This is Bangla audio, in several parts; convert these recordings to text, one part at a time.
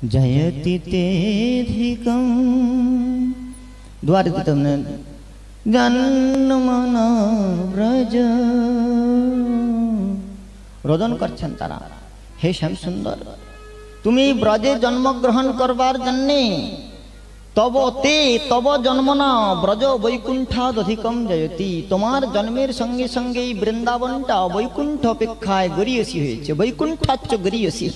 जयति तेधिकं द्वारितं जन्मना व्रज रोदन करছেন তারা। হে শ্যাম সুন্দর, তুমি ব্রজে জন্মগ্রহণ করবার জন্যে তব তে তব জন্মনা ব্রজ বৈকুণ্ঠাদধিকম জয়তি, তোমার জন্মের সঙ্গে সঙ্গে এই বৃন্দাবনটা বৈকুণ্ঠ অপেক্ষায় গরিয়সী হয়েছে। বৈকুণ্ঠাচ্চ গরিয়সী,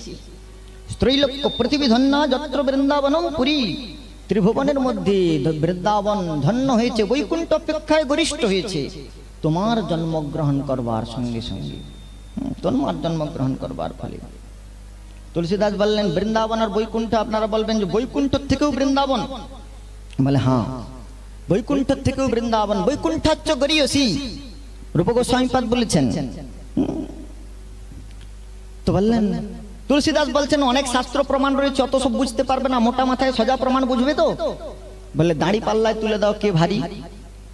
ত্রৈলোক্য পৃথিবী ধন্যা যত্র বৃন্দাবনম পুরী, ত্রিভুবনের মধ্যে বৃন্দাবন ধন্য হয়েছে, বৈকুণ্ঠ অপেক্ষায় গরিষ্ঠ হয়েছে তোমার জন্মগ্রহণ করবার সঙ্গে সঙ্গে, তোমার জন্মগ্রহণ করবার ফলে। তুলসীদাস বললেন বৃন্দাবন আর বৈকুণ্ঠ, আপনারা বলবেন যে বৈকুণ্ঠ থেকেও বৃন্দাবন, বলে হ্যাঁ বৈকুণ্ঠ থেকেও বৃন্দাবন, বৈকুণ্ঠাচ্চ গরিয়সী, রূপ গোস্বামীপাদ বলেছেন। তো বললেন তুলসীদাস বলছেন অনেক শাস্ত্র প্রমাণ রয়েছে, অত সব বুঝতে পারবে না, মোটা মাথায় সজা প্রমাণ বুঝবে তো। বলে দাঁড়ি পাল্লায় তুলে দাও কে ভারী,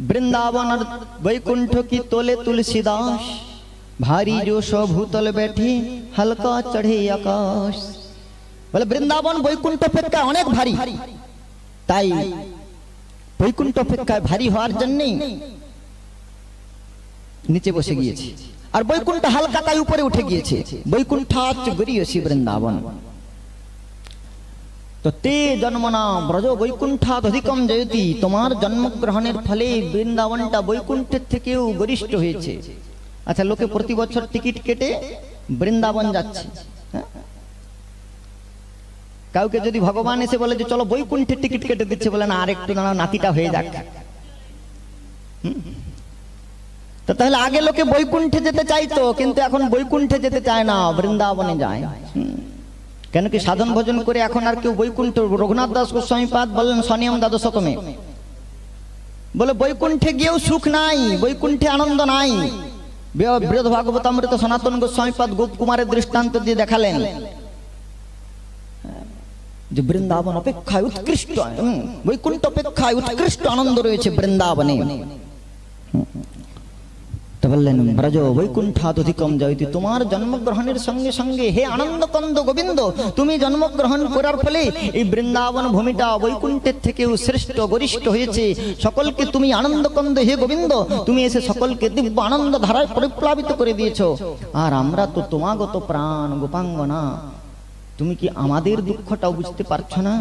বৃন্দাবন আর বৈকুণ্ঠ কি তোলে তুলসীদাস, ভারী जो सो भूतल बैठे हल्का चढ़े आकाश। বলে বৃন্দাবন বৈকুণ্ঠ অপেক্ষায় অনেক ভারী, তাই বৈকুণ্ঠ অপেক্ষায় ভারী হওয়ার জন্যই নিচে বসে গিয়েছে, আর বৈকুণ্ঠ হালকা তাই উপরে উঠে গিয়েছে। বৈকুণ্ঠাচ্চ গরিয়সী বৃন্দাবন। তো তে জন্মনা ব্রজ বৈকুণ্ঠাদধিকম জয়তি, তোমার জন্মগ্রহণের ফলে বৃন্দাবনটা বৈকুণ্ঠের থেকেও গরিষ্ঠ হয়েছে। আচ্ছা, লোকে প্রতি বছর টিকিট কেটে বৃন্দাবন যাচ্ছে, কাউকে যদি ভগবান এসে বলে যে চলো বৈকুণ্ঠের টিকিট কেটে দিচ্ছে, বলে না আর একটু দাঁড়াও নাতিটা হয়ে যাক। তো তাহলে আগে লোকে বৈকুণ্ঠে যেতে চাইতো, কিন্তু এখন বৈকুণ্ঠে যেতে চায় না, বৃন্দাবনে যায়। কেন কি সাধন ভজন করে এখন আর কেউ বৈকুণ্ঠ, রঘুনাথ দাস গোস্বামীপাদ বললেন স্বনিয়ম দ্বাদশতমে, বলে বৈকুণ্ঠে গিয়েও সুখ নাই, বৈকুণ্ঠে আনন্দ নাই। বৃহৎ ভাগবতামৃত সনাতন গোস্বামীপাদ গোপ কুমারের দৃষ্টান্ত দিয়ে দেখালেন যে বৃন্দাবন অপেক্ষায় উৎকৃষ্ট, বৈকুণ্ঠ অপেক্ষায় উৎকৃষ্ট আনন্দ রয়েছে বৃন্দাবনে। তো বললেন ব্রজ বৈকুণ্ঠাদধিকম জয়তি, তোমার জন্মগ্রহণের সঙ্গে সঙ্গে হে আনন্দ কন্দ গোবিন্দ, তুমি জন্মগ্রহণ করার ফলে এই বৃন্দাবন ভূমিটা বৈকুণ্ঠের থেকেও শ্রেষ্ঠ গরিষ্ঠ হয়েছে। সকলকে তুমি আনন্দ কন্দ হে গোবিন্দ, তুমি এসে সকলকে দিব্য আনন্দ ধারায় পরিপ্লাবিত করে দিয়েছো। আর আমরা তো তোমাগত প্রাণ গোপাঙ্গনা, তুমি কি আমাদের দুঃখটাও বুঝতে পারছো না?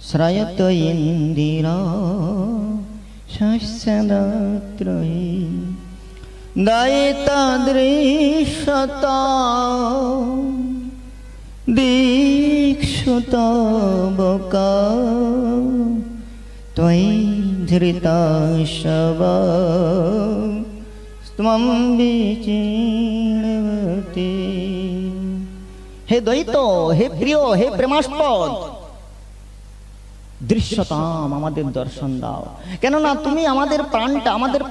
শ্রায়ত ইন্দিরা শস্যদাত্রয়ী দায়িতা দৃশ্যতা দীক্ষুতা বকা ত্বয়ি ধৃতা শবা স্তম বিচীর্ণবতী। হে দ্বৈত, হে প্রিয়, হে প্রেমাস্পদ, দৃশ্যতাম আমাদের দর্শন দাও। কেননা তুমি আমাদের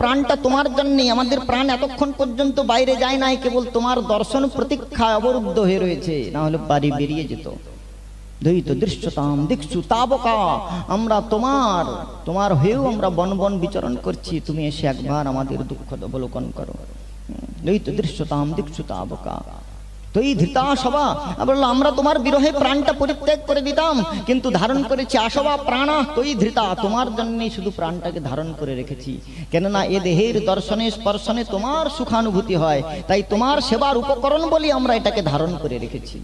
প্রাণটা তোমার জন্য, আমাদের প্রাণ এতক্ষণ পর্যন্ত বাইরে যায় নাই, কেবল তোমার দর্শন প্রতীক্ষায় অবরুদ্ধ হয়ে রয়েছে, না হলে বাড়ি বেরিয়ে যেত। দ্বৈত দৃশ্যতাম দিক্ষু তাবকা, আমরা তোমার হয়েও আমরা বন বন বিচরণ করছি, তুমি এসে একবার আমাদের দুঃখ অবলোকন করো। দ্বৈত দৃশ্যতাম দিক্ষু তাবকা তৈ ধৃতা সবা, বললো আমরা তোমার বিরহে প্রাণটা পরিত্যাগ করে দিতাম, কিন্তু ধারণ করেছি আসবা প্রাণা তৈ ধৃতা, তোমার জন্যই শুধু প্রাণটাকে ধারণ করে রেখেছি। কেননা এ দেহের দর্শনে স্পর্শনে তোমার সুখানুভূতি হয়, তাই তোমার সেবার উপকরণ বলি আমরা এটাকে ধারণ করে রেখেছি।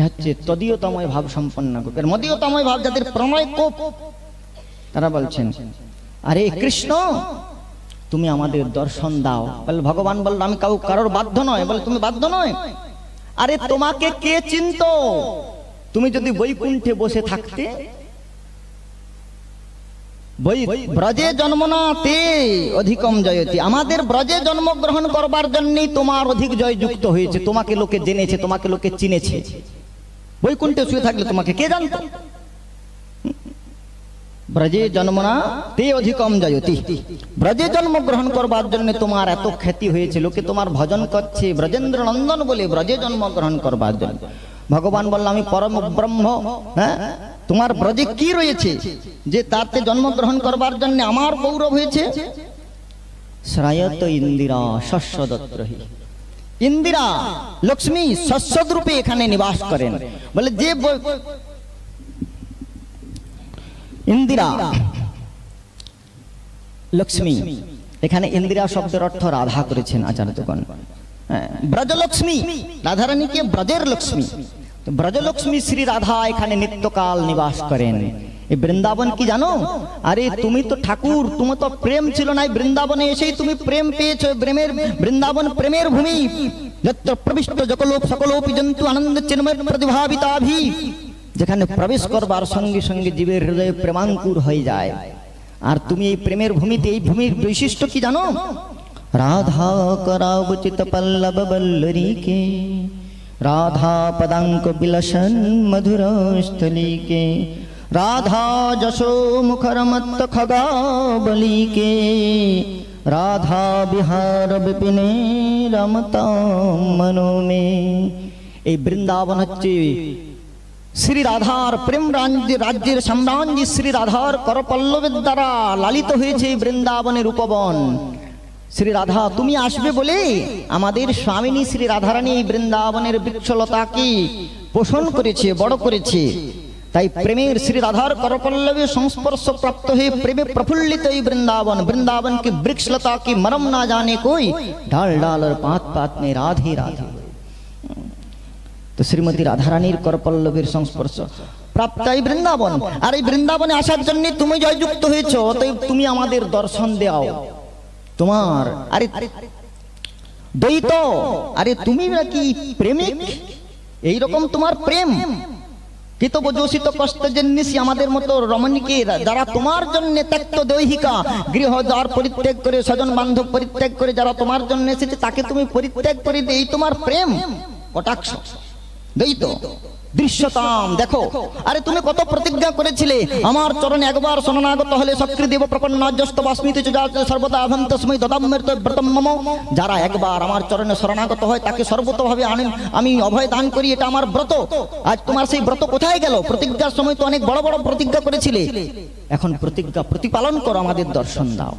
হচ্ছে তদীয়তময় ভাব সম্পন্ন গোপের, মদীয়তময় ভাব যাদের প্রণয় কোপ, তারা বলছেন আরে কৃষ্ণ তুমি আমাদের দর্শন দাও। বলে ভগবান বলল আমি কারোর বাধ্য নয়। বলে তুমি বাধ্য নয়? আরে তোমাকে কে চিনত? তুমি যদি বৈকুণ্ঠে বসে থাকতে, ব্রজে জন্মনা তে অধিকম জয়তি, আমাদের ব্রজে জন্মগ্রহণ করবার জন্যই তোমার অধিক জয় যুক্ত হয়েছে, তোমাকে লোকে জেনেছে, তোমাকে লোকে চিনেছে। বৈকুণ্ঠে শুয়ে থাকলে তোমাকে কে জানত? ব্রজে জন্মনা তে অধিকম জয়তি, ব্রজে জন্মগ্রহণ করবার জন্য তোমার এত খ্যাতি হয়েছে, লোকে তোমার ভজন করছে ব্রজেন্দ্র নন্দন বলে, ব্রজে জন্মগ্রহণ করবার জন্য। ভগবান বলল আমি পরম ব্রহ্ম, হ্যাঁ তোমার ব্রজে কি রয়েছে যে তাতে জন্মগ্রহণ করবার জন্য আমার গৌরব হয়েছে? শ্রায়ত ইন্দিরা শস্যদত্রহি, ইন্দিরা লক্ষ্মী শাশ্বত রূপে এখানে নিবাস করেন। বলে যে ইন্দিরা লক্ষ্মী, এখানে ইন্দিরা শব্দের অর্থ রাধা করেছেন আচার্যগণ। ব্রজলক্ষ্মী, রাধারানীকে ব্রজের লক্ষ্মী, ব্রজলক্ষ্মী শ্রী রাধা এখানে নিত্যকাল নিবাস করেন। এই বৃন্দাবন কি জানো? আরে তুমি তো ঠাকুর, তুমি তো প্রেম ছিল না, বৃন্দাবনে এসেই তুমি প্রেম পেয়েছো। প্রেমের বৃন্দাবন প্রেমের ভূমি। যত্র প্রবিষ্ট জকলোপ সকলোপি জন্তু আনন্দ চিন্ময় প্রতিভাবিতাভি, যেখানে প্রবেশ করবার সঙ্গে সঙ্গে জীবের হৃদয়ে প্রেমাঙ্কুর হয়ে যায়। আর তুমি এই প্রেমের ভূমিতে, এই ভূমির বৈশিষ্ট্য কি জানো? রাধা करावचित पल्लव बल्लरी के, राधा पदांक बिलसन मधुर स्थली के, राधा जशो मुखर मत्त खगा बली के, राधा बिहार विपिने रमता मनो में। এই বৃন্দাবন হচ্ছে শ্রী রাধার প্রেম রাজ্যের সাম্রাজ্য। শ্রী রাধার করপল্লবের দ্বারা লালিত হয়েছে এই বৃন্দাবনের উপবন। শ্রী রাধা তুমি আসবে বলে আমাদের স্বামিনী শ্রী রাধারানী এই বৃন্দাবনের বৃক্ষলতাকে পোষণ করেছে, বড় করেছে। তাই প্রেমের শ্রী রাধার করপল্লবে সংস্পর্শ প্রাপ্ত হয়ে প্রেমে প্রফুল্লিত এই বৃন্दावन। वृंदावन की वृक्षलता की मरम ना जाने कोई, डाल डाल और पात पात में राधे राधे। तो श्रीमती राधारानीर करपल्लबेर संस्पर्श प्राप्त এই বৃন্দাবন। আর এই বৃন্দাবনে আসার জন্য তুমি জয়যুক্ত হয়েছো, অতএব তুমি আমাদের দর্শন দাও। তোমার আরে দ্বৈত, আরে তুমি নাকি প্রেমিক? এই রকম তোমার প্রেম কিতবজোষিত কষ্টজন্যসী আমাদের মতো রমণীকে, যারা তোমার জন্য ত্যক্ত দৈহিকা গৃহদ্বার পরিত্যাগ করে, স্বজন বান্ধব পরিত্যাগ করে যারা তোমার জন্য এসেছে, তাকে তুমি পরিত্যাগ করে এই তোমার প্রেম কটাক্ষ দ্বৈত দৃশ্যতাম। দেখো, আরে তুমি কত প্রতিজ্ঞা করেছিলে, আমার চরণে একবার শরণাগত হলে সক্রিদেব প্রপন্নাজস্ত বাস্মিতে সর্বদা আভন্তস্মৈ দদাম্যর্ত ব্রতম মম। যারা একবার আমার চরণে শরণাগত হয় তাকে সর্বতভাবে আমি অভয় দান করি, এটা আমার ব্রত। আজ তোমার সেই ব্রত কোথায় গেল? প্রতিজ্ঞার সময় তো অনেক বড় বড় প্রতিজ্ঞা করেছিলে, এখন প্রতিজ্ঞা প্রতিপালন করো, আমাদের দর্শন দাও।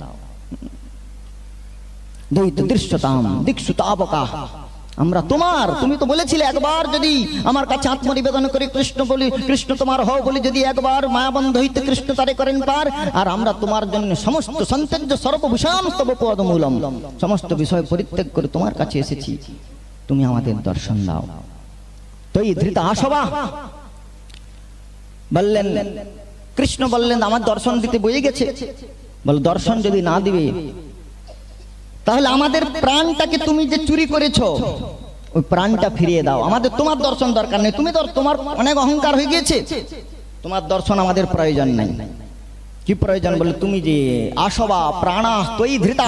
দ্বৈত দৃশ্যতাম দিক্ষুতাবকা, আমরা তোমার, তুমি তো বলেছিলে একবার যদি আমার কাছে আত্মনিবেদন করে কৃষ্ণ বলি, কৃষ্ণ তোমার হও বলি, যদি একবার মায়াবন্ধ হইতে কৃষ্ণ তারে করেন পার। আর আমরা তোমার জন্য সমস্ত সন্তেজ্য সর্বভূষণ স্তব পদমূলম, সমস্ত বিষয় পরিত্যাগ করে তোমার কাছে এসেছি, তুমি আমাদের দর্শন দাও। তো এই ধৃত আসবা বললেন, কৃষ্ণ বললেন আমার দর্শন দিতে বয়ে গেছে। বল দর্শন যদি না দিবে তাহলে আমাদের প্রাণটাকে তুমি যে চুরি করেছো ওই প্রাণটা ফিরিয়ে দাও। আমাদের তোমার দর্শন দরকার নেই, তুমি তোমার অনেক অহংকার হয়ে গিয়েছে, তোমার দর্শন আমাদের প্রয়োজন নাই। কি প্রয়োজন? বলে তুমি যে আসবা প্রাণা তৈ ধৃতা,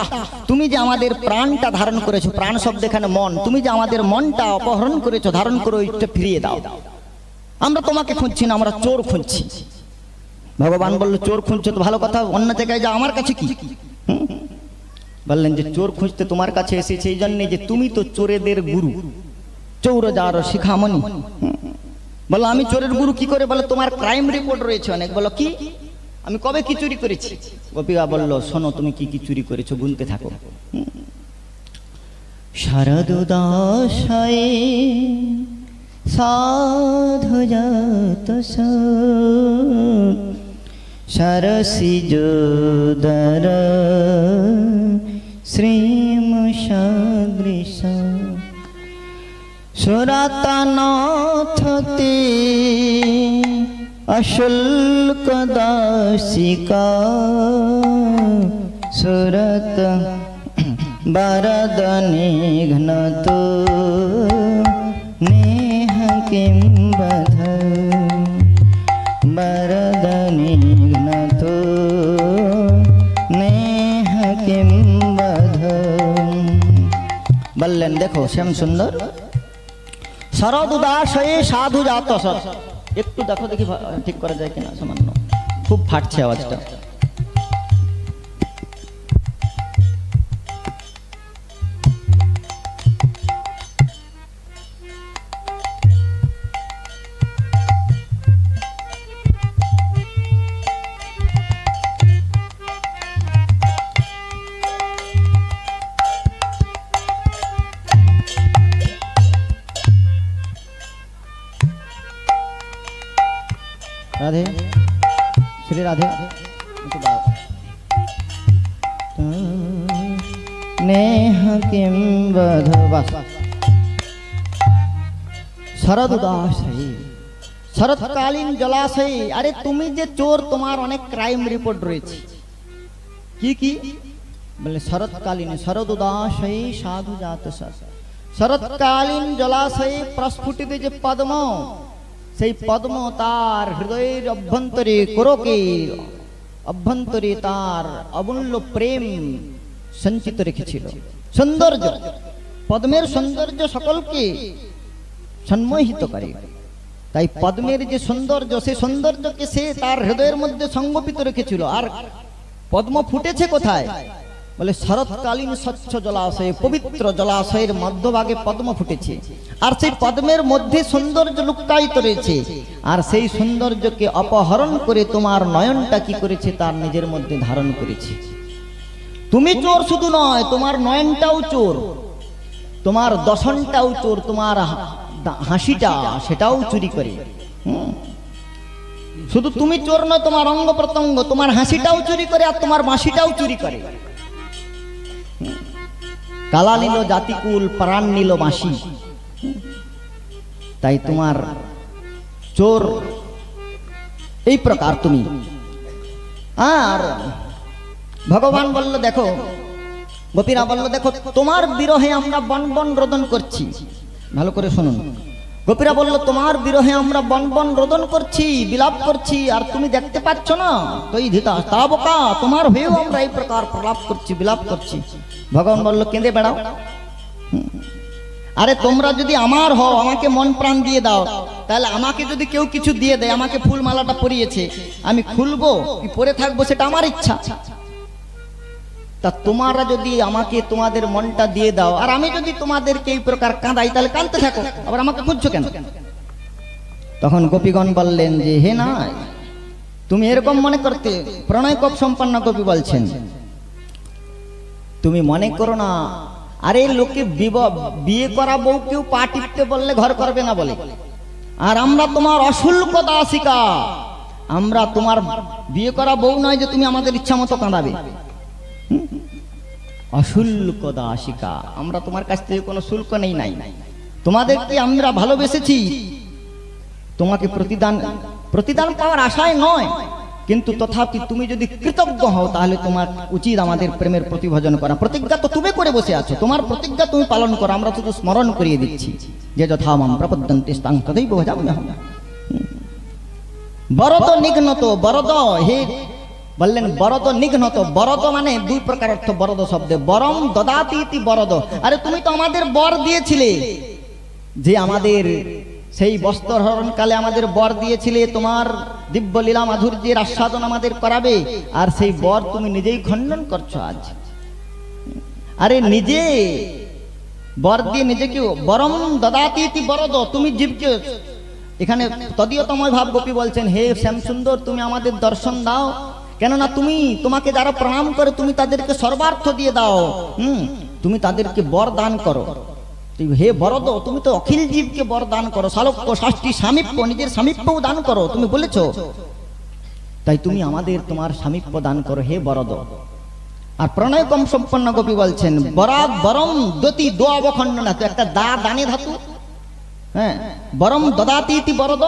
তুমি যে আমাদের প্রাণটা ধারণ করেছো, প্রাণ শব্দ এখানে মন, তুমি যে আমাদের মনটা অপহরণ করেছো, ধারণ করে ওইটা ফিরিয়ে দাও। আমরা তোমাকে খুঁজছি না, আমরা চোর খুঁজছি। ভগবান বললো চোর খুঁজছো তো ভালো কথা, অন্য জায়গায় যা, আমার কাছে কি? বললেন যে চোর খুঁজতে তোমার কাছে এসেছে এই জন্যে যে তুমি তো চোরেদের গুরু, চৌর যার শিখামণি। বলো আমি চোরের গুরু কি করে? বলে তোমার ক্রাইম রিপোর্ট রয়েছে অনেক। বলো কি? আমি কবে কি চুরি করেছি? গোপীবা বললো শোনো তুমি কি কি চুরি করেছো, গুনতে থাকো। শারদ উদাসায়ে সাধু জাত সরসি যোদর শ্রীমুষাদৃশ সুরতনাথতে অশুল্ক দাসিকা সুরত বরদ নিঘ্নত নেহ কিম বধ বরদ নিঘ্নত নেহ কিম বধ। বললেন দেখো শ্যাম সুন্দর শরদ উদাসয়ে সাধু জাত সৎ। একটু দেখো দেখি ঠিক করা যায় কিনা, সামান্য খুব ফাটছে আওয়াজটা। রাধে শ্রী রাধে নেহ কিম বধবাস শরদ উদাসী শরৎকালীন জলাশয়ে। আরে তুমি যে চোর, তোমার অনেক ক্রাইম রিপোর্ট রয়েছে। কি কি বলে? শরৎকালীন শরদ উদাসী সাধু জাত। শরৎকালীন জলাশয়ে প্রস্ফুটিত যে পদ্ম, সেই পদ্ম তার হৃদয়ের অভ্যন্তরে কোরকে অভ্যন্তরে তার অমূল্য প্রেম সঞ্চিত রেখেছিল। সৌন্দর্য, পদ্মের সৌন্দর্য সকলকে সম্মোহিত করে। তাই পদ্মের যে সৌন্দর্য, সেই সৌন্দর্যকে সে তার হৃদয়ের মধ্যে সংগোপিত রেখেছিল। আর পদ্ম ফুটেছে কোথায় বলে? শরৎকালীন স্বচ্ছ জলাশয়ে, পবিত্র জলাশয়ের মধ্যভাগে পদ্ম ফুটেছে। আর সেই পদ্মের মধ্যে সৌন্দর্য লুক্কায়িত রয়েছে। আর সেই সৌন্দর্যকে অপহরণ করে তোমার নয়নটা কি করেছে? তার নিজের মধ্যে ধারণ করেছে। তুমি চোর শুধু নয়, তোমার নয়নটাও চোর, তোমার দশনটাও চোর, তোমার হাসিটা সেটাও চুরি করে। শুধু তুমি চোর নয়, তোমার অঙ্গ প্রত্যঙ্গ, তোমার হাসিটাও চুরি করে, আর তোমার বাঁশিটাও চুরি করে। কালা নিল জাতিকুল, প্রাণ নিল বাঁশি। তাই তোমার চোর এই প্রকার তুমি। আর ভগবান বলল দেখো, গোপীরা বলল দেখো, তোমার বিরহে আমরা বন বন রোদন করছি। ভালো করে শুনুন, গোপীরা বলল তোমার বিরহে আমরা বন বন রোদন করছি, বিলাপ করছি, আর তুমি দেখতে পাচ্ছ না? তুই ধিতা তা বোকা, তোমার হয়েও আমরা এই প্রকার প্রলাপ করছি, বিলাপ করছি। ভগবান বলল কেঁদে বেড়াও। আরে তোমরা যদি আমার হও, আমাকে মন প্রাণ দিয়ে দাও, তাহলে আমাকে যদি কেউ কিছু দিয়ে দেয়, আমাকে ফুল মালাটা পরিয়েছে, আমি খুলবো কি পরে থাকবো সেটা আমার ইচ্ছা। তা তোমরা যদি আমাকে তোমাদের মনটা দিয়ে দাও, আর আমি যদি তোমাদেরকে এই প্রকার কাঁদাই, তাহলে কাঁদতে থাকো, আবার আমাকে খুঁজছো কেন? তখন গোপীগণ বললেন যে হে না, তুমি এরকম মনে করতে। প্রণয় কোপ সম্পন্ন গোপী বলছেন তুমি মনে করো না। আরে লোকে বিয়ে করা বউ কেউ পা টিপতে বললে ঘর করবে না বলে। আর আমরা তোমার অশুল্ক দাসিকা, আমরা তোমার বিয়ে করা বউ নয় যে তুমি আমাদের ইচ্ছা মতো কাঁদাবে। অশুল্ক দাসিকা, আমরা তোমার কাছ থেকে কোনো শুল্ক নেই নাই। তোমাদেরকে আমরা ভালোবেসেছি, তোমাকে প্রতিদান পাওয়ার আশায় নয়, কিন্তু তথাপি তুমি যদি কৃতজ্ঞ হও, তাহলে তোমার উচিত আমাদের প্রেমের প্রতিভজন করা। প্রতিজ্ঞা তো তুমি করে বসে আছো, তোমার প্রতিজ্ঞা তুমি পালন করো, আমরা শুধু স্মরণ করিয়ে দিচ্ছি যে যথামাম প্রপদ্যন্তে স্তাং তথৈব ভজাম্যহম। বরদ নিঘ্নত, বরদ হে বললেন বরদ নিঘ্নত। বরদ মানে দুই প্রকার অর্থ বরদ শব্দে, বরম দদাতি ইতি বরদ। আরে তুমি তো আমাদের বর দিয়েছিলে, যে আমাদের সেই বস্ত্রহরণকালে আমাদের বর দিয়েছিলে তোমার দিব্য লীলা মাধুর্যের আস্বাদন আমাদের করাবে, আর সেই বর তুমি নিজেই খণ্ডন করছো আজ। আরে নিজে বর দিয়ে নিজেকে, বরম দদাতি ইতি বরদ, তুমি জীবকে এখানে তদীয়তময় ভাব গোপী বলছেন হে শ্যাম সুন্দর, তুমি আমাদের দর্শন দাও, কেননা তোমাকে যারা প্রণাম করে তুমি তাদেরকে সর্বার্থ দিয়ে দাও। তুমি তাদেরকে বর দান করো। হে বরদ, তুমি তো অখিল জীবকে বর দান করো, শালক্য শাস্তি সামীপ্য, নিজের সামীপ্যও দান করো, তুমি বলেছ। তাই তুমি আমাদের তোমার সামীপ্য দান করো হে বরদ। আর প্রণয় কম সম্পন্ন গোপী বলছেন বরাদ বরম দতি দো অবখণ্ডন, একটা দা দানে ধাতু। হ্যাঁ, বরম দদাতি ইতি বরদ,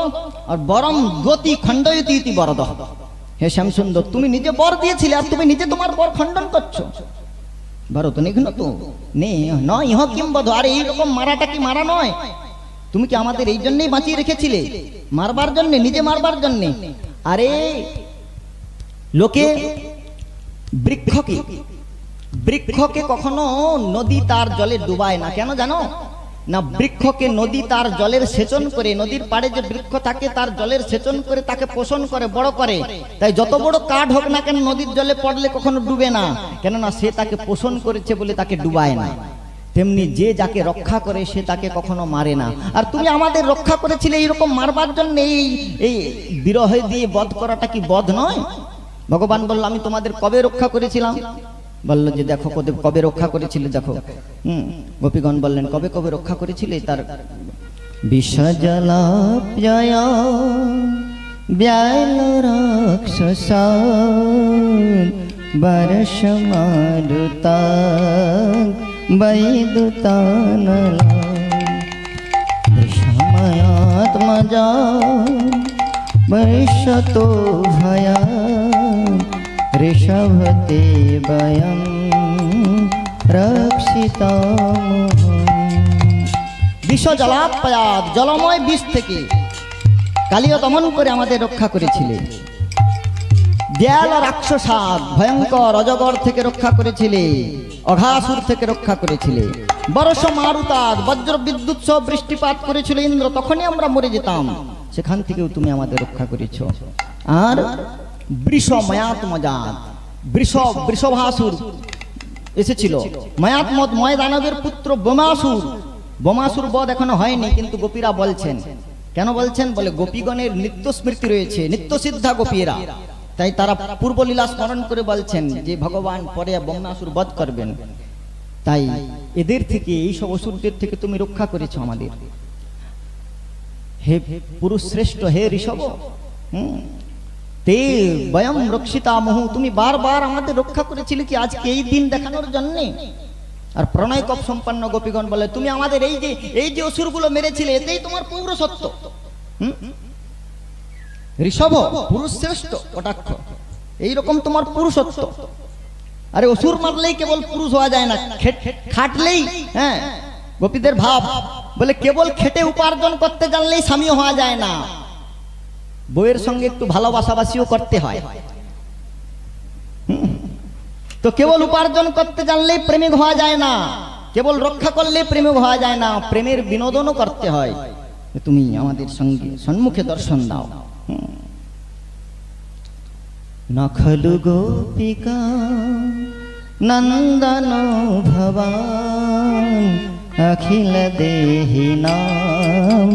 আর বরম দতি খণ্ডয়তি ইতি বরদ। হে শ্যাম সুন্দর, তুমি নিজে বর দিয়েছিলে, আর তুমি নিজে তোমার বর খণ্ডন করছো। ভরত নিঘ্নত নে নয় ইহ কিম বধ। আরে এইরকম মারাটা কি মারা নয়? তুমি কি আমাদের এই জন্যই বাঁচিয়ে রেখেছিলে? মারবার জন্যে, নিজে মারবার জন্যে? আরে লোকে বৃক্ষকে কখনো নদী তার জলে ডুবায় না। কেন জানো না? বৃক্ষকে নদী তার জলের সেচন করে, নদীর পাড়ে যে বৃক্ষ থাকে তার জলের সেচন করে তাকে পোষণ করে, বড় করে। তাই যত বড় কাঠ হোক না কেন, নদীর জলে পড়লে কখনো ডুবে না, কেননা সে তাকে পোষণ করেছে বলে তাকে ডুবায় না। তেমনি যে যাকে রক্ষা করে সে তাকে কখনো মারে না। আর তুমি আমাদের রক্ষা করেছিলে এইরকম মারবার জন্য। এই বিরহে দিয়ে বধ করাটা কি বধ নয়? ভগবান বলল আমি তোমাদের কবে রক্ষা করেছিলাম? বলল যে দেখো কবে রক্ষা করেছিলে দেখো। গোপীগণ বললেন কবে কবে রক্ষা করেছিলে? তার বিষজলাপ্যয়া ব্যাল রাক্ষসা বর্ষ মারুতা বৈদুতানল বিষময়াত্মজা বৈশ্যতো ভয়া ঋষভতে বয়ং রক্ষিতামহম। বিষ জলাপয়াৎ, জলময় বিষ থেকে কালিয় দমন করে আমাদের রক্ষা করেছিলে। ব্যাল রাক্ষসাদ, ভয়ঙ্কর অজগর থেকে রক্ষা করেছিলে, অঘাসুর থেকে রক্ষা করেছিলে। বর্ষ মারুতাদ, বজ্র বিদ্যুৎ সহ বৃষ্টিপাত করেছিল ইন্দ্র, তখনই আমরা মরে যেতাম, সেখান থেকেও তুমি আমাদের রক্ষা করেছ। আর বৃষ ময়াত্মজাত, বৃষভাসুর এসেছিল, ময়াত্মদ ময় দানবের পুত্র বোমাসুর। বোমাসুর বধ এখনো হয়নি, কিন্তু গোপীরা বলছেন। কেন বলছেন? বলে গোপীগণের নিত্য স্মৃতি রয়েছে, নিত্য সিদ্ধা গোপীরা, তাই তারা পূর্বলীলা স্মরণ করে বলছেন যে ভগবান পরে বোমাসুর বধ করবেন। তাই এদের থেকে, এই সব অসুরদের থেকে তুমি রক্ষা করেছ আমাদের। হে পুরুষ শ্রেষ্ঠ, হে ঋষভ, তে বয়ম রক্ষিতামহু, তুমি বারবার আমাদের রক্ষা করেছিলে কি আজকে এই দিন দেখানোর জন্য। আর প্রণয় কপ সম্পন্ন গোপীগণ বলে তুমি আমাদের এই যে অসুরগুলো মেরেছিলে, এতেই তোমার পৌরসত্ব। ঋষভ পুরুষ শ্রেষ্ঠ কটাক্ষ, এইরকম তোমার পুরুষত্ব। আরে অসুর মারলেই কেবল পুরুষ হওয়া যায় না, খাটলেই, হ্যাঁ গোপীদের ভাব বলে কেবল খেটে উপার্জন করতে জানলেই স্বামী হওয়া যায় না, বউয়ের সঙ্গে একটু ভালোবাসাবাসিও করতে হয়। তো কেবল উপার্জন করতে জানলেই প্রেমিক হওয়া যায় না, কেবল রক্ষা করলে প্রেমিক হওয়া যায় না, প্রেমের বিনোদনও করতে হয়। তুমি আমাদের সঙ্গে সম্মুখে দর্শন দাও। নখলু গোপিকা নন্দন ভবান অখিল দেহি নাম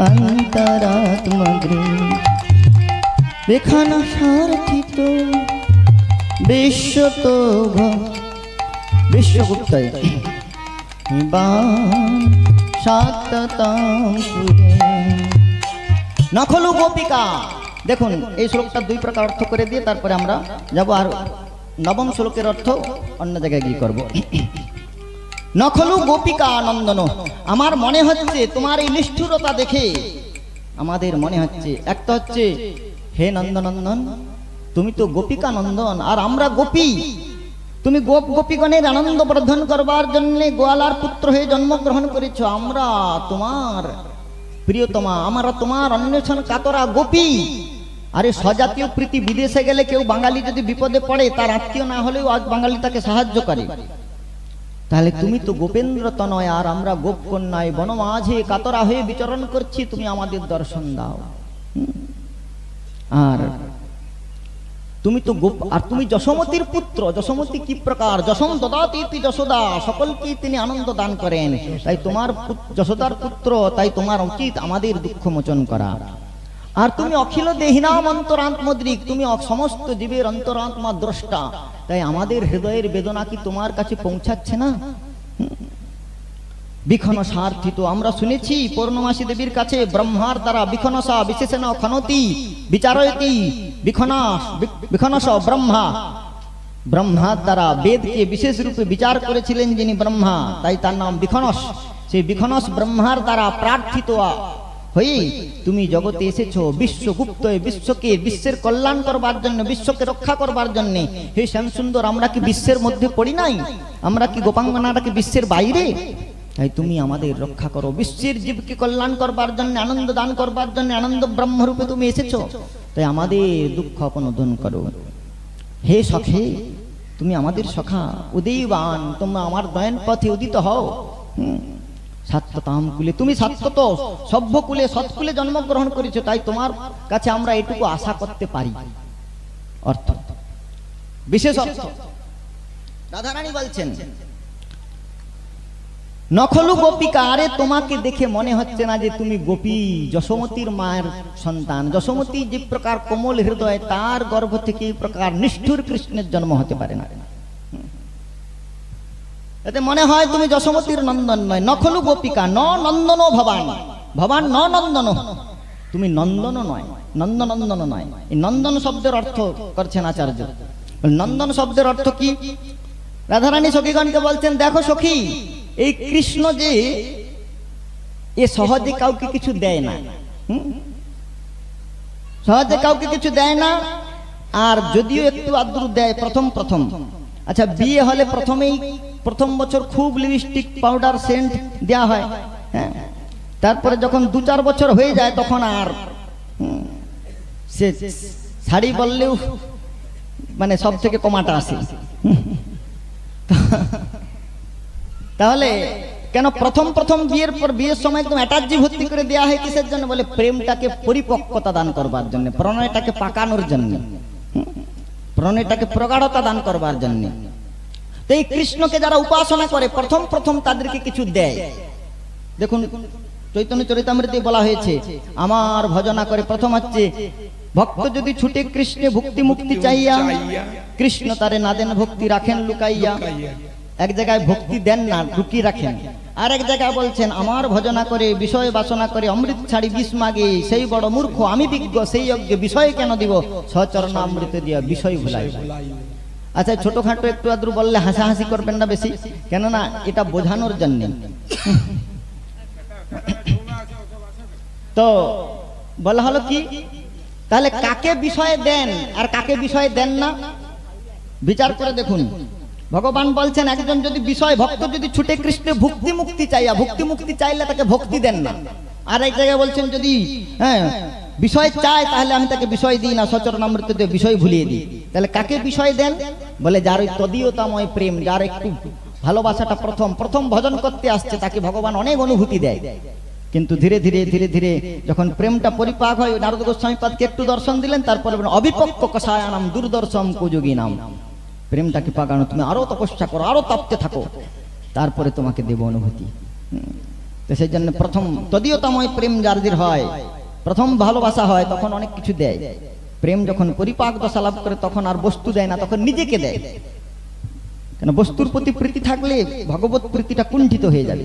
অন্তরাত্মগ্রী বেখানা সারথিত বিশ্বতো বিশ্বগুপ্ত নখলু গোপিকা। দেখুন এই শ্লোকটা দুই প্রকার অর্থ করে দিয়ে তারপরে আমরা যাব, আর নবম শ্লোকের অর্থ অন্য জায়গায় গিয়ে করব। নখলু গোপিকা নন্দন, আমার মনে হচ্ছে তোমার এই নিষ্ঠুরতা দেখে আমাদের মনে হচ্ছে, একটা হচ্ছে হে নন্দনন্দন তুমি তো গোপিকা নন্দন আর আমরা গোপী, তুমি গোপীগণের আনন্দ বর্ধন করবার জন্য গোয়ালার পুত্র হয়ে জন্মগ্রহণ করেছ। আমরা তোমার প্রিয়তমা, আমরা তোমার অন্বেষণ কাতরা গোপী। আরে স্বজাতীয় প্রীতি, বিদেশে গেলে কেউ বাঙালি যদি বিপদে পড়ে তার আত্মীয় না হলেও আজ বাঙালি তাকে সাহায্য করে। তাহলে তুমি তো গোপেন্দ্র তনয় আর আমরা গোপ কন্যায় বনমাঝে কাতরা হয়ে বিচরণ করছি, তুমি আমাদের দর্শন দাও। আর তুমি তো আর তুমি যশোমতির পুত্র। যশোমতি কি প্রকার? যশম দদাতি ইতি যশোদা, সকলকেই তিনি আনন্দ দান করেন। তাই তোমার যশোদার পুত্র, তাই তোমার উচিত আমাদের দুঃখ মোচন করা। আর তুমি অখিল দেহিনাম অন্তরাত্মদ্রিক, তুমি সমস্ত জীবের অন্তরাত্মা দ্রষ্টা, তাই আমাদের হৃদয়ের বেদনা কি তোমার কাছে পৌঁছাচ্ছে না? বিখনসার্থিত, আমরা শুনেছি পূর্ণমাসী দেবীর কাছে ব্রহ্মার দ্বারা বিখনসা বিশেষণ খনতি বিচারয়তি বিখনস ব্রহ্মা, ব্রহ্মার দ্বারা বেদকে বিশেষ রূপে বিচার করেছিলেন যিনি ব্রহ্মা, তাই তার নাম বিখনস। সেই বিখনস ব্রহ্মার দ্বারা প্রার্থিত হয়ে তুমি জগতে এসেছো বিশ্বগুপ্ত, বিশ্বের কল্যাণ করবার জন্য, বিশ্বকে রক্ষা করবার জন্য। হে শ্যামসুন্দর, আমরা কি বিশ্বের মধ্যে পড়ি নাই? আমরা কি গোপাঙ্গনাটা কি বিশ্বের বাইরে? তাই তুমি আমাদের রক্ষা করো, বিশ্বের জীবকে কল্যাণ করবার জন্য, আনন্দ দান করবার জন্য আনন্দ ব্রহ্মরূপে তুমি এসেছো, তাই আমাদের দুঃখ অপনোদন করো। হে সখে, তুমি আমাদের সখা উদীয়বান, তোমরা আমার দয়ন পথে উদিত হও। সাত্যতাম কুলে, তুমি সাত্যত সভ্য কুলে সৎকুলে জন্মগ্রহণ করেছো, তাই তোমার কাছে আমরা এটুকু আশা করতে পারি। অর্থ, বিশেষ অর্থ রাধারানী বলছেন নখলু গোপিকা, আরে তোমাকে দেখে মনে হচ্ছে না যে তুমি গোপী, যশোমতির মায়ের সন্তান। যশোমতি যে প্রকার কোমল হৃদয়, তার গর্ভ থেকে এই প্রকার নিষ্ঠুর কৃষ্ণের জন্ম হতে পারে না। এতে মনে হয় তুমি যশোমতির নন্দন নয়। নখলু গোপিকা ন নন্দন ভবান, ভবান ন নন্দন, তুমি নন্দনও নয়, নন্দনন্দনও নয়। এই নন্দন শব্দের অর্থ করছেন আচার্য। নন্দন শব্দের অর্থ কি? রাধারানী সখীগণকে বলছেন, দেখো সখী, এই কৃষ্ণ যে এ সহজে কাউকে কিছু দেয় না, সহজে কাউকে কিছু দেয় না। আর যদিও একটু আদ্র দেয় প্রথম প্রথম। আচ্ছা, বিয়ে হলে প্রথমেই প্রথম বছর খুব লিপস্টিক পাউডার সেন্ট দেওয়া হয়, হ্যাঁ। তারপরে যখন 2-4 বছর হয়ে যায় তখন আর সে শাড়ি বললেও মানে সব থেকে কমাটা আসে। তাহলে কেন প্রথম প্রথম বিয়ের পর বিয়ের সময় একদম অ্যাটাচি ভর্তি করে দেওয়া হয়? কিসের জন্য? বলে প্রেমটাকে পরিপক্কতা দান করবার জন্য, প্রণয়টাকে পাকানোর জন্য, প্রণয়টাকে প্রগাঢ়তা দান করবার জন্য। তো এই কৃষ্ণকে যারা উপাসনা করে প্রথম প্রথম তাদেরকে কিছু দেয়। দেখুন চৈতন্য চরিতামৃতে বলা হয়েছে, আমার ভজনা করে প্রথম হচ্ছে, ভক্ত যদি ছুটে কৃষ্ণে ভক্তি মুক্তি চাইয়া, কৃষ্ণ তারে না দেন ভক্তি রাখেন লুকাইয়া। এক জায়গায় ভক্তি দেন না, লুকিয়ে রাখেন। আর এক জায়গায় বলছেন, আমার ভজনা করে বিষয় বাসনা করে অমৃত ছাড়ি বিষ মাগে, সেই বড় মূর্খ আমি বিজ্ঞ, সেই যজ্ঞ বিষয় কেন দিব, সচরণ অমৃত দিয়া বিষয় ভুলাই। আচ্ছা, ছোটখাটো একটু আদ্রু বললে হাসাহাসি করবেন না বেশি, কেননা এটা বোঝানোর জন্য। তো বলা হলো কি, তাহলে কাকে বিষয় দেন আর কাকে বিষয় দেন না বিচার করে দেখুন। ভগবান বলছেন, একজন যদি বিষয় ভক্ত যদি ছুটে কৃষ্ণে ভক্তি মুক্তি চাইয়া, ভক্তি মুক্তি চাইলে তাকে ভক্তি দেন না। আর এক জায়গায় বলছেন, যদি বিষয় চায় তাহলে আমি তাকে বিষয় দিই না, সচরণামৃত দিয়ে বিষয় ভুলিয়ে দিই। তাহলে কাকে বিষয় দেন? বলে যার ওই তদীয়তাময় প্রেম, যার একটু ভালোবাসাটা প্রথম প্রথম ভজন করতে আসছে, তাকে ভগবান অনেক অনুভূতি দেয়। কিন্তু ধীরে ধীরে ধীরে ধীরে যখন প্রেমটা পরিপাক হয়, নারদ গোস্বামীপাদকে একটু দর্শন দিলেন, তারপরে অবিপক্ক কষায়ানাম দুর্দর্শম কুযোগী নাম, প্রেমটাকে পাকানো, তুমি আরো তপস্যা করো, আরো তপ্তে থাকো, তারপরে তোমাকে দেব অনুভূতি। তো সেই জন্য প্রথম তদীয়তাময় প্রেম যাদের হয়, প্রথম ভালোবাসা হয়, তখন অনেক কিছু দেয়। প্রেম যখন পরিপাক দশা লাভ করে তখন আর বস্তু দেয় না, তখন নিজেকে দেয়। কেন? বস্তুর প্রতি প্রীতি থাকলে ভগবত প্রীতিটা কুণ্ঠিত হয়ে যাবে।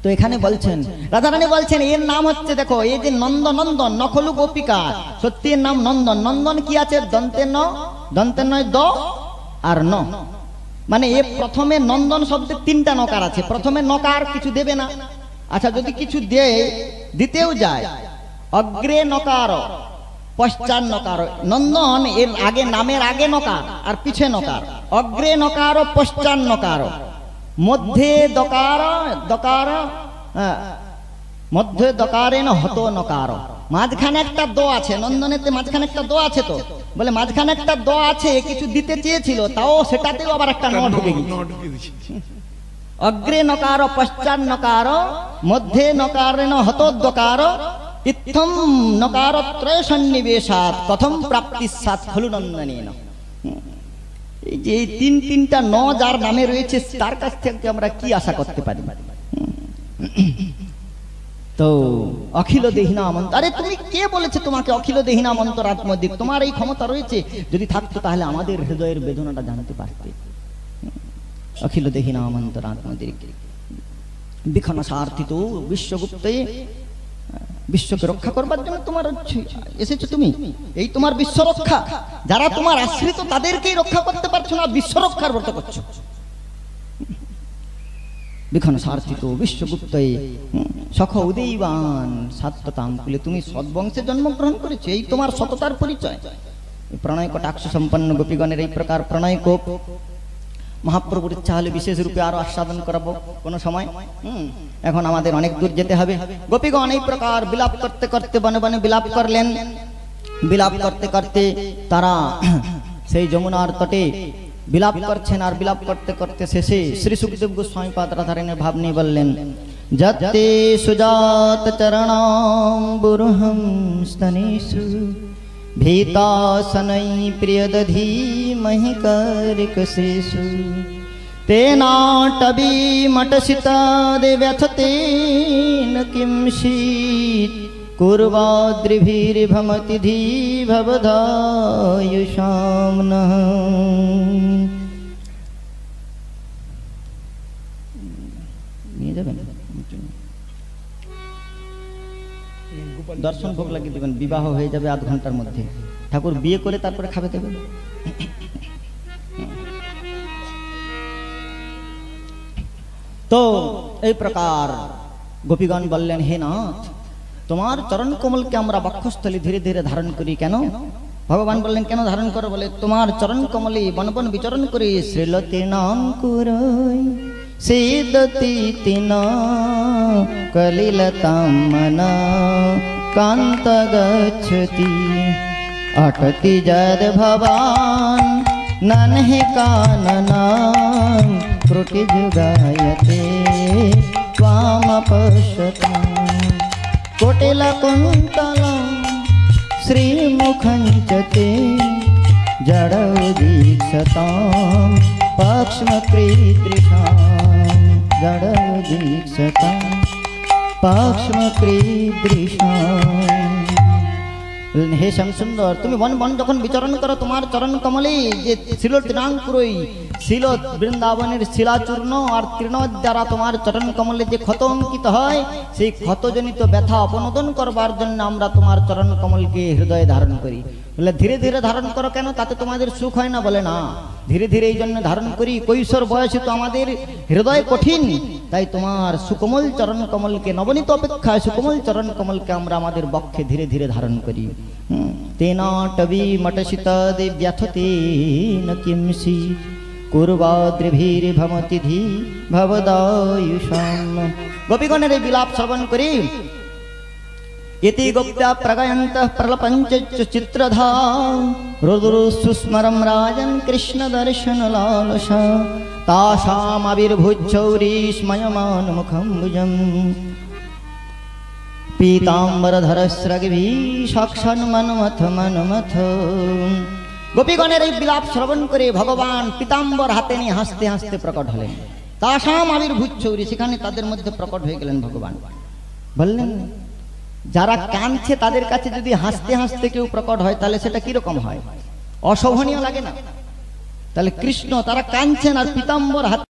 তো এখানে বলছেন, রাধারানী বলছেন, এর নাম হচ্ছে, দেখো এই যে নন্দনন্দন নখলু গোপিকা, সত্যি এর নাম নন্দন। নন্দন কি আছে? দন্তে ন, দন্তে নয় দ আর ন, মানে এ প্রথমে নন্দন শব্দের 3টা নকার আছে। প্রথমে নকার কিছু দেবে না। আচ্ছা, যদি কিছু দিতেও যায়, অগ্রে নকার পশ্চাৎ নকার। নন্দন এর আগে, নামের আগে নকার আর পিছে নকার। অগ্রে নকার পশ্চাৎ নকার, মধ্যে দকার, দকার মধ্যে দকারে না হতো নকার। মাঝখানে একটা দ আছে, নন্দনেতে মাঝখানে একটা দ আছে। তো বলে মাঝখানে একটা দ আছে, কিছু দিতে চেয়েছিল, তাও সেটাতেও আবার একটা ন ঢুকে গেছে। অগ্রে নকার পশ্চাৎ নকার, মধ্যে নকারেণ হতোদ্দকার, ইত্থম নকার ত্রয় সন্নিবেশাৎ কথম প্রাপ্তিস্যাৎ খলু নন্দনেন। এই যে এই তিনটা ন যার নামে রয়েছে, তার কাছ থেকে আমরা কি আশা করতে পারি? তো অখিল দেহিনা মন্ত, আরে তুমি কে বলেছে তোমাকে অখিল দেহিনা মন্তরাত্মদিক? তোমার এই ক্ষমতা রয়েছে, যদি থাকতো তাহলে আমাদের হৃদয়ের বেদনাটা জানতে পারতে। অখিল দেহিনা মন্তরাত্মদিক বিখনা সার্থিত বিশ্বগুপ্তে, বিশ্বকে রক্ষা করবার জন্য তোমার এসেছো তুমি। এই তোমার বিশ্ব রক্ষা, যারা তোমার আশ্রিত তাদেরকেই রক্ষা করতে পারছো না, বিশ্ব রক্ষার ব্রত করছো। বিখন সার্থিত বিশ্বগুপ্ত সখ উদয়বান সাত্ততাঙ্কুলে, তুমি সদ্বংশে জন্মগ্রহণ করেছো, এই তোমার সততার পরিচয়। প্রণয় কটাক্ষ সম্পন্ন গোপীগণের এই প্রকার প্রণয় কোপ মহাপ্রভুর ইচ্ছা হলে বিশেষ রূপে আরো আস্বাদন করাবো কোনো সময়। এখন আমাদের অনেক দূর যেতে হবে। গোপীগণ এই প্রকার বিলাপ করতে করতে বনে বনে বিলাপ করলেন। বিলাপ করতে করতে তারা সেই যমুনার তটে বিলাপ করছেন। আর বিলাপ করতে করতে শেষে শ্রী সুখদেব গোস্বামী পাদ রাধারানীর ভাব নিয়ে বললেন, যতে সুজাত চরণাম্বুরুহং স্তনেষু ভীতাসनै প্রিয়দধি মহিকরিকশেষু তেনাটবি মটসিতাদ্ব্যথতেন কিংচিৎ কুর্বাদ্রিভির্ভমতি ধীভবধায়ুষাম নঃ। নিয়ে যাবেন? দর্শন ভোগ লাগিয়ে দেবেন, বিবাহ হয়ে যাবে আধ ঘন্টার মধ্যে। ঠাকুর বিয়ে করে তারপরে খাবে দেবেন। তো এই প্রকার গোপীগণ বললেন, হে নাথ, তোমার চরণ কমলকে আমরা বক্ষস্থলে ধীরে ধীরে ধারণ করি কেন? ভগবান বললেন, কেন ধারণ করো? বলে, তোমার চরণ কমলে বন বন বিচরণ করে শ্রীলতি নাঙ্কুরই সিদতি তিনা কলিলতাম মনা কান্ত গচ্ছতি অটতি যদ ভবান ননহি কাননাম ত্রুটি যুগায়তে ত্বাম পশ্যতাম কোটিল কুন্তলম শ্রীমুখঞ্চতে জড়োদীক্ষতাম পাক্ষ্মক্রীদৃশাম জড়োদীক্ষতাম পাক্ষ্মক্রীদৃশাম। হে শ্যাম সুন্দর, তুমি বন বন যখন বিচরণ করো, তোমার চরণ কমলে যে শিল তৃণাঙ্কুরই, শিল বৃন্দাবনের শিলাচূর্ণ আর তৃণ দ্বারা তোমার চরণ কমলে যে ক্ষত অঙ্কিত হয়, সেই ক্ষতজনিত ব্যথা অপনোদন করবার জন্য আমরা তোমার চরণ কমলকে হৃদয়ে ধারণ করি। বলে, ধীরে ধীরে ধারণ করো কেন? তাতে তোমাদের সুখ হয় না? বলে, না, ধীরে ধীরে এই জন্য ধারণ করি, কৈশোর বয়সে তো আমাদের হৃদয় কঠিন, তাই তোমার সুকোমল চরণ কমলকে, নবনীত অপেক্ষায় সুকোমল চরণ কমলকে আমরা আমাদের বক্ষে ধীরে ধীরে ধারণ করি। তেনা টবি মটসিত দিব্যথতেন কিমসি কুর্বাদ্রিভির ভমতিধি ভবদায়ুষাম। গোপীগণের এই বিলাপ শ্রবণ করি ইতি গোপ্যা প্রগয়ন্তঃ প্রলপঞ্চ চিত্রধা রুদ্রু সুস্মরম রাজন কৃষ্ণ দর্শন লালসা তাসাম আবির্ভুচ্ছৌরি স্ময়মান মুখম ভুজম পীতাম্বরধরস্রগভি সাক্ষান মনমথ মনমথ। গোপীগণের এই বিলাপ শ্রবণ করে ভগবান পীতাম্বর হাতে নিয়ে হাসতে হাসতে প্রকট হলেন। তাসাম আবির্ভুচ্ছৌরি, সেখানে তাদের মধ্যে প্রকট হয়ে গেলেন ভগবান। বললেন, যারা কাঁদছে তাদের কাছে যদি হাসতে হাসতে কেউ প্রকট হয়, তাহলে সেটা কিরকম হয়? অশোভনীয় লাগে না? তাহলে কৃষ্ণ, তারা কাঁদছেন আর পীতাম্বর হাতে